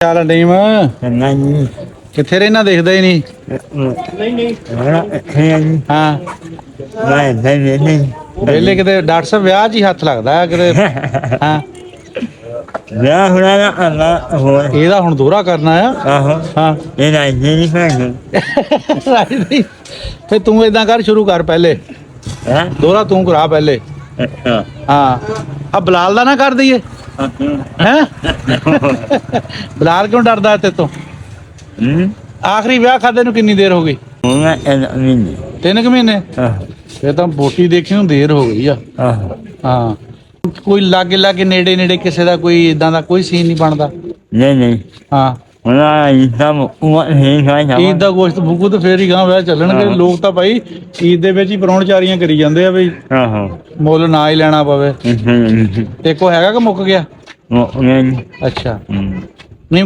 ਚੱਲ ਟੀਮ ਨਹੀਂ ਕਿੱਥੇ ਰਹਿਣਾ ਦਿਖਦਾ ਹੀ ਨਹੀਂ। ਹਾਂ ਨਹੀਂ ਵੇਲੇ ਕਿਤੇ ਡਾਕਟਰ ਸਾਹਿਬ ਵਿਆਹ 'ਚ ਹੀ ਹੱਥ ਲੱਗਦਾ ਹੈ ਕਿਤੇ। ਹਾਂ ਵਿਆਹ ਹੋਣਾ ਨਾ ਅੱਲਾ ਹੋਰ ਇਹਦਾ ਹੁਣ ਦੋਹਰਾ ਕਰਨਾ ਆ। ਆਹੋ ਹਾਂ ਇਹ ਨਹੀਂ ਭੈਣ ਫੇ ਤੂੰ ਏਦਾਂ ਕਰ ਸ਼ੁਰੂ ਕਰ ਪਹਿਲੇ ਹੈ ਦੋਹਰਾ ਤੂੰ ਕਰਾ ਪਹਿਲੇ। ਅੱਛਾ ਹਾਂ ਆ ਬਲਾਲ ਦਾ ਨਾ ਕਰ ਦਈਏ ਹੈ। ਬਲਾਲ ਕਿਉਂ ਡਰਦਾ ਤੇ ਤੋਂ? ਆਖਰੀ ਵਿਆਹ ਖਾਦੇ ਨੂੰ ਕਿੰਨੀ ਦੇਰ ਹੋ ਗਈ? ਹੁਣ ਨਹੀਂ 3 ਮਹੀਨੇ। ਆਹੋ ਫੇ ਤਾਂ ਬੋਟੀ ਦੇਖੀ ਨੂੰ ਦੇਰ ਹੋ ਗਈ ਆ। ਆਹੋ ਹਾਂ ਕੋਈ ਲਾਗੇ ਲਾਗੇ ਨੇੜੇ ਨੇੜੇ ਕਿਸੇ ਦਾ ਕੋਈ ਇਦਾਂ ਦਾ ਕੋਈ ਸੀਨ ਨਹੀਂ ਬਣਦਾ। ਨਹੀਂ ਹਾਂ ਹੁਣ ਇਦਾਂ ਉਹ ਨਹੀਂ ਈਦ ਦਾ ਗੋਸ਼ਤ ਭੁੱਕੂ ਤੇ ਫੇਰ ਹੀ ਗਾਂ ਵਿਆਹ ਚੱਲਣਗੇ। ਹਾਂ। ਲੋਕ ਤਾਂ ਭਾਈ ਈਦ ਦੇ ਵਿੱਚ ਹੀ ਪਰੌਣਚਾਰੀਆਂ ਕਰੀ ਜਾਂਦੇ ਆ ਬਈ ਆਹੋ ਮੁੱਲ ਨਾ ਹੀ ਲੈਣਾ ਪਵੇ। ਤੇ ਕੋ ਹੈਗਾ ਕਿ ਮੁੱਕ ਗਿਆ? ਨਹੀਂ ਅੱਛਾ ਨਹੀਂ